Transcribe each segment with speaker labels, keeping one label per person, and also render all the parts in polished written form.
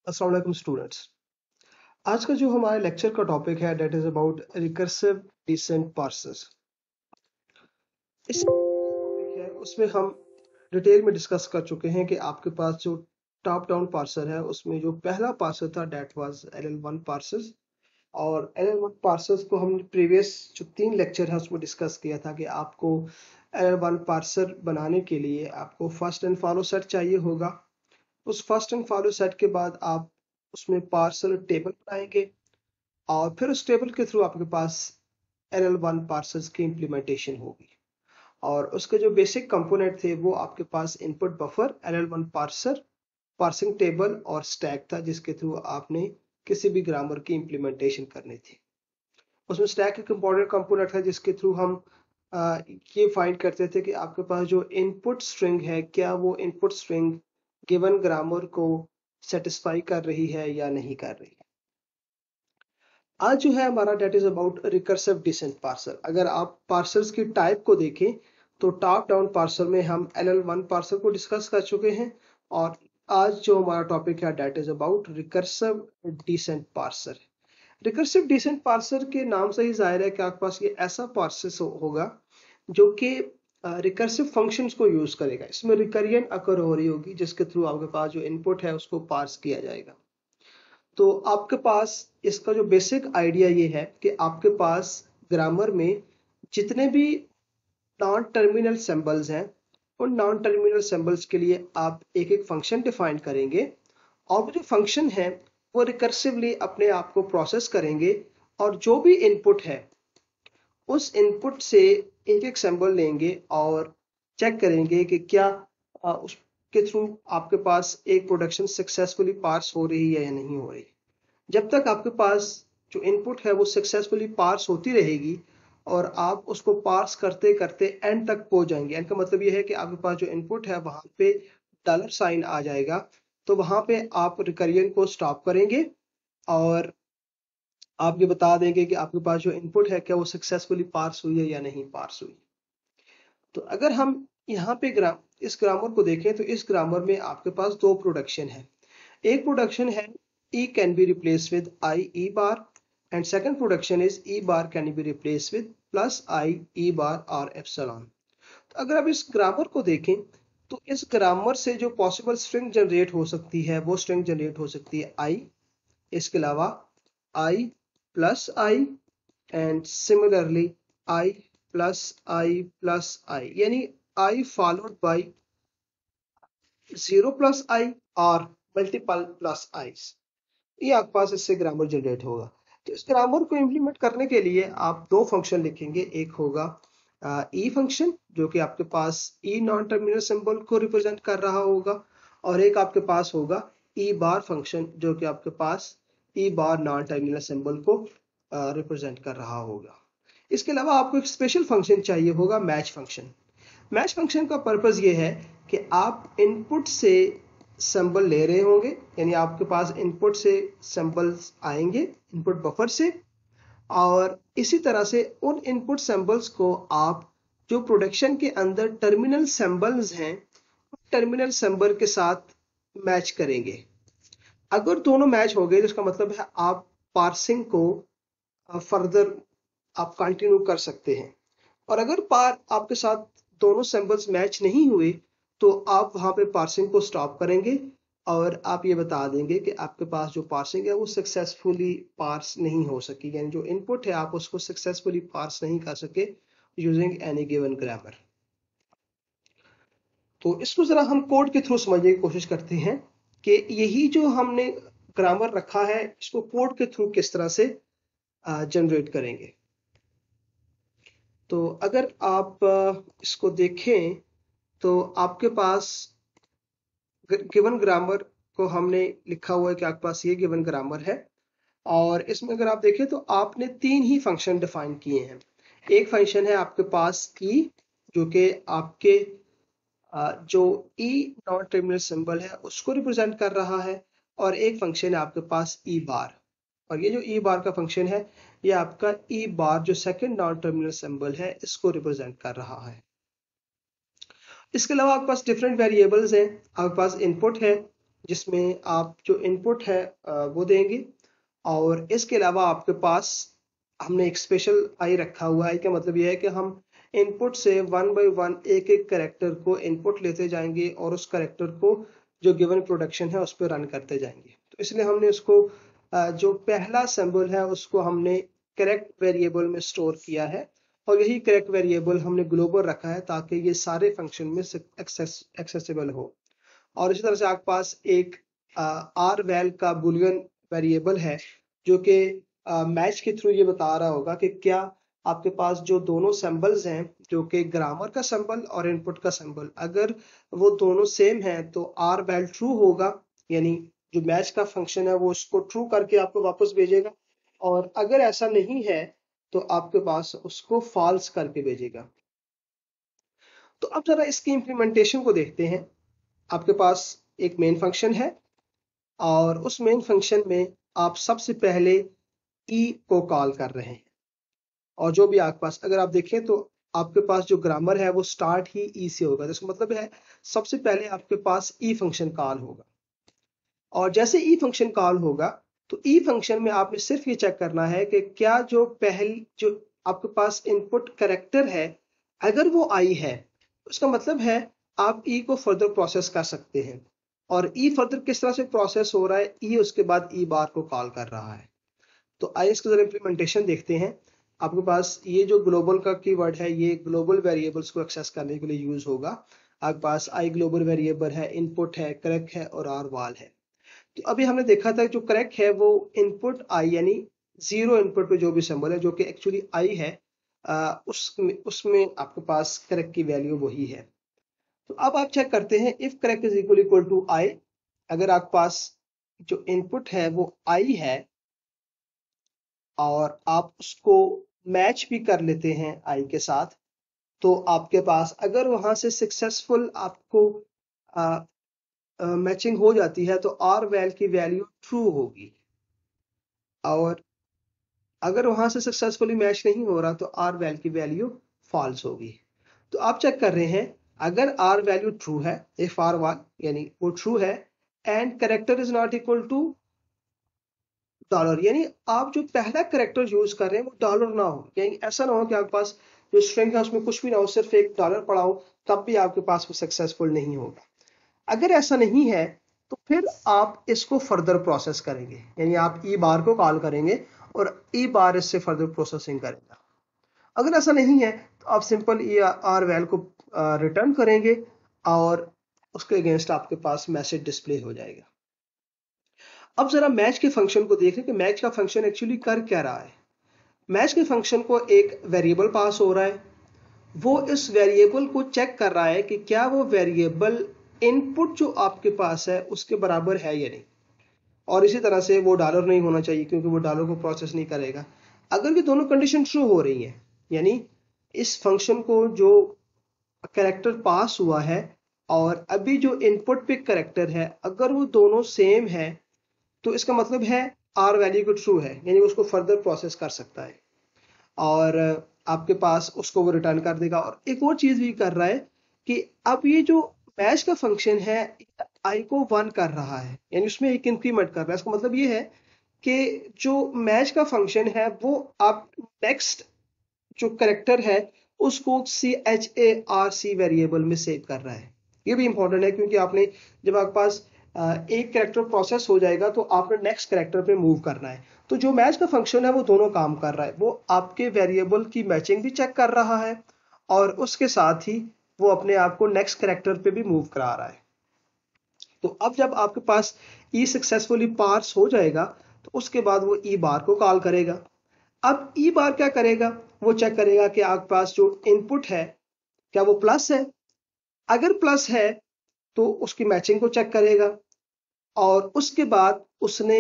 Speaker 1: अस्सलाम वालेकुम स्टूडेंट्स। आज का जो हमारे लेक्चर का टॉपिक है that is about recursive descent parsers. इस टॉपिक है उसमें हम डिटेल में डिस्कस कर चुके हैं कि आपके पास जो टॉप डाउन पार्सर है उसमें जो पहला पार्सर था दैट वाज LL1 पार्सर्स। और LL1 पार्सर्स को हमने प्रीवियस जो 3 लेक्चर है उसमें डिस्कस किया था कि आपको LL1 पार्सर बनाने के लिए आपको फर्स्ट एंड फॉलो सेट चाहिए होगा। उस फर्स्ट एंड फॉलो सेट के बाद आप उसमें पार्सर टेबल बनाएंगे और फिर उस टेबल के थ्रू आपके पास LL1 पार्सर्स की इंप्लीमेंटेशन होगी। और उसके जो बेसिक कंपोनेंट थे वो आपके पास input buffer, LL1 parser, parsing table और स्टैक था जिसके थ्रू आपने किसी भी ग्रामर की इंप्लीमेंटेशन करनी थी। उसमें स्टैक एक इंपॉर्टेंट कंपोनेंट है जिसके थ्रू हम ये फाइंड करते थे कि आपके पास जो इनपुट स्ट्रिंग है क्या वो इनपुट स्ट्रिंग गिवन ग्रामर को सेटिस्फाई कर रही है या नहीं कर रही। आज जो है हमारा that is about recursive descent parser. अगर आप पार्सर्स की टाइप को देखें तो टॉप डाउन पार्सर में हम LL1 पार्सर को डिस्कस कर चुके हैं और आज जो हमारा टॉपिक है that is about recursive descent parser. Recursive descent parser के नाम से ही जाहिर है कि आपके पास ये ऐसा पार्सर होगा जो कि रिकर्सिव फंक्शंस को यूज करेगा। इसमें रिकरियन अकर हो रही होगी जिसके थ्रू आपके पास जो इनपुट है उसको पार्स किया जाएगा। तो आपके पास इसका जो बेसिक आइडिया ये है कि आपके पास ग्रामर में जितने भी नॉन टर्मिनल सिंबल्स हैं उन नॉन टर्मिनल सिंबल्स के लिए आप एक एक फंक्शन डिफाइन करेंगे और वो जो फंक्शन है वो रिकर्सिवली अपने आप को प्रोसेस करेंगे और जो भी इनपुट है उस इनपुट से एक एक सिंबल लेंगे और चेक करेंगे कि क्या उसके थ्रू आपके पास एक प्रोडक्शन सक्सेसफुली पार्स हो रही है या नहीं हो रही। जब तक आपके पास जो इनपुट है वो सक्सेसफुली पार्स होती रहेगी और आप उसको पार्स करते करते एंड तक पहुंच जाएंगे। एंड का मतलब ये है कि आपके पास जो इनपुट है वहां पे डॉलर साइन आ जाएगा, तो वहां पे आप रिकरियन को स्टॉप करेंगे और आप ये बता देंगे कि आपके पास जो इनपुट है क्या वो सक्सेसफुली पार्स हुई है या नहीं पार्स हुई। तो अगर हम यहाँ पे इस ग्रामर को देखें तो इस ग्रामर में आपके पास दो प्रोडक्शन है। एक प्रोडक्शन है E can be replaced with I E bar and second production is E bar can be replaced with plus I E bar or epsilon। तो अगर आप इस ग्रामर को देखें तो इस ग्रामर से जो पॉसिबल स्ट्रिंग जनरेट हो सकती है वो स्ट्रिंग जनरेट हो सकती है I, इसके अलावा I plus I and similarly I plus I plus I, यानी I followed by 0 plus I और मल्टीपल प्लस i's। ये आपके पास इससे ग्रामर जनरेट होगा। तो इस ग्रामर को इंप्लीमेंट करने के लिए आप दो फंक्शन लिखेंगे। एक होगा ई फंक्शन जो कि आपके पास ई नॉन टर्मिनल सिंबल को रिप्रेजेंट कर रहा होगा और एक आपके पास होगा ई बार फंक्शन जो कि आपके पास ई बार नॉन टर्मिनल सिंबल को रिप्रेजेंट कर रहा होगा। इसके अलावा आपको एक स्पेशल फंक्शन चाहिए होगा मैच फंक्शन। मैच फंक्शन का पर्पस ये है कि आप इनपुट से सिंबल ले रहे होंगे, यानी आपके पास इनपुट से सिंबल्स आएंगे इनपुट बफर से और इसी तरह से उन इनपुट सिंबल्स को आप जो प्रोडक्शन के अंदर टर्मिनल सिंबल्स हैं टर्मिनल सिंबल के साथ मैच करेंगे। अगर दोनों मैच हो गए तो इसका मतलब है आप पार्सिंग को फर्दर आप कंटिन्यू कर सकते हैं। और अगर पार आपके साथ दोनों सिंबल्स मैच नहीं हुए तो आप वहां पे पार्सिंग को स्टॉप करेंगे और आप ये बता देंगे कि आपके पास जो पार्सिंग है वो सक्सेसफुली पार्स नहीं हो सकी, यानी जो इनपुट है आप उसको सक्सेसफुली पार्स नहीं कर सके यूजिंग एनी गिवन ग्रामर। तो इसको जरा हम कोड के थ्रू समझने की कोशिश करते हैं कि यही जो हमने ग्रामर रखा है इसको कोड के थ्रू किस तरह से जनरेट करेंगे। तो अगर आप इसको देखें तो आपके पास गिवन ग्रामर को हमने लिखा हुआ है कि आपके पास ये गिवन ग्रामर है और इसमें अगर आप देखें तो आपने तीन ही फंक्शन डिफाइन किए हैं। एक फंक्शन है आपके पास ई जो कि आपके जो ई नॉन टर्मिनल सिंबल है उसको रिप्रेजेंट कर रहा है और एक फंक्शन है आपके पास ई बार और ये जो ई बार का फंक्शन है ये आपका ई बार जो सेकंड नॉन टर्मिनल सिंबल है इसको रिप्रेजेंट कर रहा है। इसके अलावा आपके पास डिफरेंट वेरिएबल्स हैं। आपके पास इनपुट है जिसमें आप जो इनपुट है वो देंगे, और इसके अलावा आपके पास हमने एक स्पेशल आई रखा हुआ है। क्या मतलब यह है कि हम इनपुट से वन बाय वन एक एक करेक्टर को इनपुट लेते जाएंगे और उस करेक्टर को जो गिवन प्रोडक्शन है उस पर रन करते जाएंगे। तो इसलिए हमने उसको जो पहला सिंबल है उसको हमने करेक्ट वेरिएबल में स्टोर किया है, और यही करेक्ट वेरिएबल हमने ग्लोबल रखा है ताकि ये सारे फंक्शन में एक्सेसिबल हो। और इसी तरह से आपके पास एक आर वैल का बुलियन वेरिएबल है जो कि मैच के थ्रू ये बता रहा होगा कि क्या आपके पास जो दोनों सिंबल्स हैं, जो कि ग्रामर का सिंबल और इनपुट का सिंबल, अगर वो दोनों सेम हैं तो आर वैल ट्रू होगा, यानी जो मैच का फंक्शन है वो उसको ट्रू करके आपको वापस भेजेगा। और अगर ऐसा नहीं है तो आपके पास उसको फॉल्स करके भेजेगा। तो अब जरा इसकी इंप्लीमेंटेशन को देखते हैं। आपके पास एक मेन फंक्शन है और उस मेन फंक्शन में आप सबसे पहले ई को कॉल कर रहे हैं, और जो भी आपके पास, अगर आप देखें तो आपके पास जो ग्रामर है वो स्टार्ट ही ई से होगा, जिसका मतलब है सबसे पहले आपके पास ई फंक्शन कॉल होगा। और जैसे ई फंक्शन कॉल होगा तो ई फंक्शन में आपने सिर्फ ये चेक करना है कि क्या जो जो आपके पास इनपुट कैरेक्टर है अगर वो आई है, उसका मतलब है आप ई को फर्दर प्रोसेस कर सकते हैं। और ई फर्दर किस तरह से प्रोसेस हो रहा है, ई उसके बाद ई बार को कॉल कर रहा है। तो आइए इसका जरा इंप्लीमेंटेशन देखते हैं। आपके पास ये जो ग्लोबल का कीवर्ड है ये ग्लोबल वेरिएबल्स को एक्सेस करने के लिए यूज होगा। आपके पास आई ग्लोबल वेरिएबल है, इनपुट है, करेक्ट है और आर वाल है। तो अभी हमने देखा था जो करेक्ट है वो इनपुट आई, यानी जीरो इनपुट पे जो भी सिंबल है जो कि एक्चुअली आई है, उसमें आपके पास करेक्ट की वैल्यू वही है। तो अब आप चेक करते हैं if correct is equal to I. अगर आपके पास जो इनपुट है वो आई है और आप उसको मैच भी कर लेते हैं आई के साथ, तो आपके पास अगर वहां से सक्सेसफुल आपको मैचिंग हो जाती है तो आर वैल की वैल्यू ट्रू होगी, और अगर वहां से सक्सेसफुली मैच नहीं हो रहा तो आर वैल की वैल्यू फॉल्स होगी। तो आप चेक कर रहे हैं अगर आर वैल्यू ट्रू है, इफ आर वन यानी वो ट्रू है, and character is not equal to dollar, यानी आप जो पहला करेक्टर यूज कर रहे हैं वो डॉलर ना हो, यानी ऐसा ना हो कि आपके पास जो स्ट्रिंग है उसमें कुछ भी ना हो, सिर्फ एक डॉलर पड़ा हो, तब भी आपके पास वो सक्सेसफुल नहीं होगा। अगर ऐसा नहीं है तो फिर आप इसको फर्दर प्रोसेस करेंगे, यानी आप ई बार को कॉल करेंगे और ई बार इससे फर्दर प्रोसेसिंग करेगा। अगर ऐसा नहीं है तो आप सिंपल ई आर वैल को रिटर्न करेंगे और उसके अगेंस्ट आपके पास मैसेज डिस्प्ले हो जाएगा। अब जरा मैच के फंक्शन को देखें कि मैच का फंक्शन एक्चुअली कर क्या रहा है। मैच के फंक्शन को एक वेरिएबल पास हो रहा है, वो इस वेरिएबल को चेक कर रहा है कि क्या वो वेरिएबल इनपुट जो आपके पास है उसके बराबर है या नहीं, और इसी तरह से वो डॉलर नहीं होना चाहिए क्योंकि वो डॉलर को प्रोसेस नहीं करेगा। अगर ये दोनों कंडीशन ट्रू हो रही है, यानी इस फंक्शन को जो कैरेक्टर पास हुआ है और अभी जो इनपुट पे कैरेक्टर है अगर वो दोनों सेम है, तो इसका मतलब है आर वैल्यू को ट्रू है, यानी उसको फर्दर प्रोसेस कर सकता है और आपके पास उसको वो रिटर्न कर देगा। और एक और चीज भी कर रहा है कि अब ये जो मैच का फंक्शन है आई को वन कर रहा है, यानी उसमें एक इंक्रीमेंट कर रहा है। इसका मतलब ये है कि जो मैच का फंक्शन है वो आप नेक्स्ट जो करेक्टर है उसको CHARC वेरिएबल में सेव कर रहा है। ये भी इंपॉर्टेंट है क्योंकि आपने जब आपके पास एक करेक्टर प्रोसेस हो जाएगा तो आपने नेक्स्ट करेक्टर पे मूव करना है। तो जो मैच का फंक्शन है वो दोनों काम कर रहा है, वो आपके वेरिएबल की मैचिंग भी चेक कर रहा है और उसके साथ ही वो अपने आप को नेक्स्ट करेक्टर पे भी मूव करा रहा है। तो अब जब आपके पास ई सक्सेसफुली पार्स हो जाएगा तो उसके बाद वो ई बार को कॉल करेगा। अब ई बार क्या करेगा, वो चेक करेगा कि आपके पास जो इनपुट है क्या वो प्लस है। अगर प्लस है तो उसकी मैचिंग को चेक करेगा और उसके बाद उसने,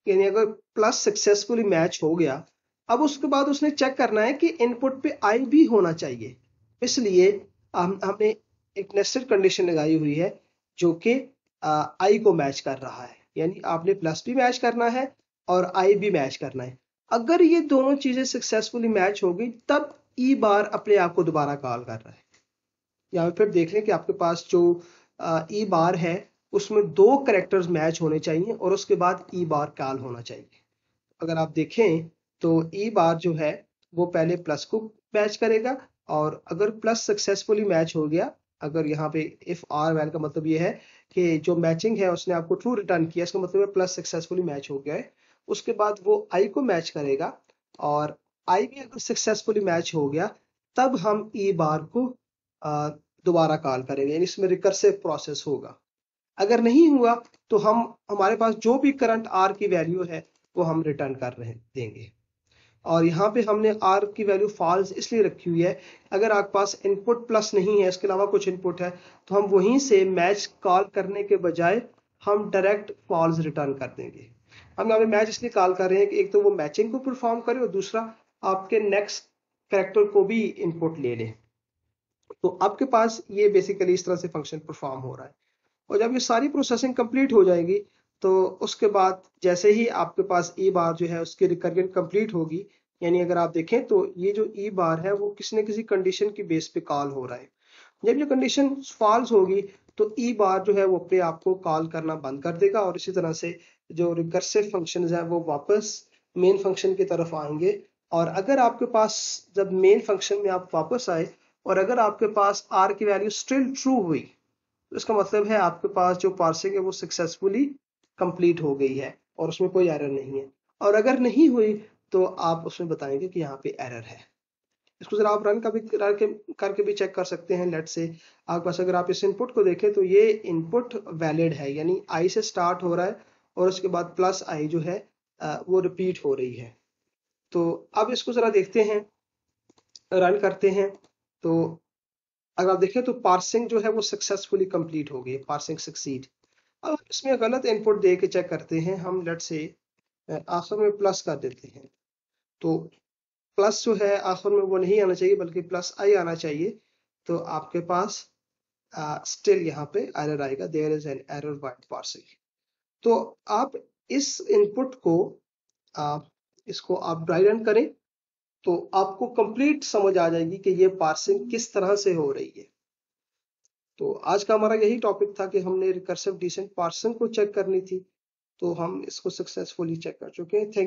Speaker 1: यानी अगर प्लस सक्सेसफुली मैच हो गया, अब उसके बाद उसने चेक करना है कि इनपुट पे आई भी होना चाहिए। इसलिए हमने एक नेस्टेड कंडीशन लगाई हुई है जो कि आई को मैच कर रहा है, यानी आपने प्लस भी मैच करना है और आई भी मैच करना है। अगर ये दोनों चीजें सक्सेसफुली मैच हो गई तब ई बार अपने आप को दोबारा कॉल कर रहा है। यहाँ फिर देख लें कि आपके पास जो ई बार है उसमें 2 कैरेक्टर्स मैच होने चाहिए और उसके बाद ई बार कॉल होना चाहिए। अगर आप देखें तो ई बार जो है वो पहले प्लस को मैच करेगा, और अगर प्लस सक्सेसफुली मैच हो गया, अगर यहाँ पे इफ आर वैल का मतलब ये है कि जो मैचिंग है उसने आपको ट्रू रिटर्न किया, इसका मतलब है प्लस सक्सेसफुली मैच हो गया है। उसके बाद वो आई को मैच करेगा, और आई भी अगर सक्सेसफुली मैच हो गया तब हम ई बार को दोबारा कॉल करेंगे, यानी इसमें रिकर्सिव प्रोसेस होगा। अगर नहीं हुआ तो हम हमारे पास जो भी करंट आर की वैल्यू है वो हम रिटर्न कर रहे देंगे। और यहाँ पे हमने आर की वैल्यू फॉल्स इसलिए रखी हुई है, अगर आपके पास इनपुट प्लस नहीं है, इसके अलावा कुछ इनपुट है, तो हम वहीं से मैच कॉल करने के बजाय हम डायरेक्ट फॉल्स रिटर्न कर देंगे। हम यहाँ पे मैच इसलिए कॉल कर रहे हैं कि एक तो वो मैचिंग को परफॉर्म करे और दूसरा आपके नेक्स्ट कैरेक्टर को भी इनपुट ले ले। तो आपके पास ये बेसिकली इस तरह से फंक्शन परफॉर्म हो रहा है। और जब ये सारी प्रोसेसिंग कंप्लीट हो जाएगी तो उसके बाद जैसे ही आपके पास ई बार जो है उसकी रिकरियंट कंप्लीट होगी, यानी अगर आप देखें तो ये जो ई बार है वो किसी न किसी कंडीशन की बेस पे कॉल हो रहा है। जब ये कंडीशन फॉल्स होगी तो ई बार जो है वो अपने आप को कॉल करना बंद कर देगा, और इसी तरह से जो रिकर्सिव फंक्शंस हैं वो वापस मेन फंक्शन की तरफ आएंगे। और अगर आपके पास जब मेन फंक्शन में आप वापस आए और अगर आपके पास आर की वैल्यू स्टिल ट्रू हुई, तो इसका मतलब है आपके पास जो पार्सिंग है वो सक्सेसफुली कंप्लीट हो गई है और उसमें कोई एरर नहीं है। और अगर नहीं हुई तो आप उसमें बताएंगे कि यहाँ पे एरर है। इसको जरा आप रन करके भी चेक कर सकते हैं। लेट से आपके पास अगर आप इस इनपुट को देखें तो ये इनपुट वैलिड है, यानी आई से स्टार्ट हो रहा है और उसके बाद प्लस आई जो है वो रिपीट हो रही है। तो अब इसको जरा देखते हैं, रन करते हैं। तो अगर आप देखें तो पार्सिंग जो है वो सक्सेसफुली कंप्लीट हो गई, पार्सिंग सक्सीड। अब इसमें गलत इनपुट दे के चेक करते हैं हम। लेट से आखिर में प्लस कर देते हैं, तो प्लस जो है आखिर में वो नहीं आना चाहिए बल्कि प्लस आई आना चाहिए। तो आपके पास स्टिल यहाँ पे एरर आएगा, there is an error while parsing. तो आप इस इनपुट को इसको आप ड्राई रन करें तो आपको कंप्लीट समझ आ जाएगी कि ये पार्सिंग किस तरह से हो रही है। तो आज का हमारा यही टॉपिक था कि हमने रिकर्सिव डिसेंट पार्सिंग को चेक करनी थी, तो हम इसको सक्सेसफुली चेक कर चुके हैं। थैंक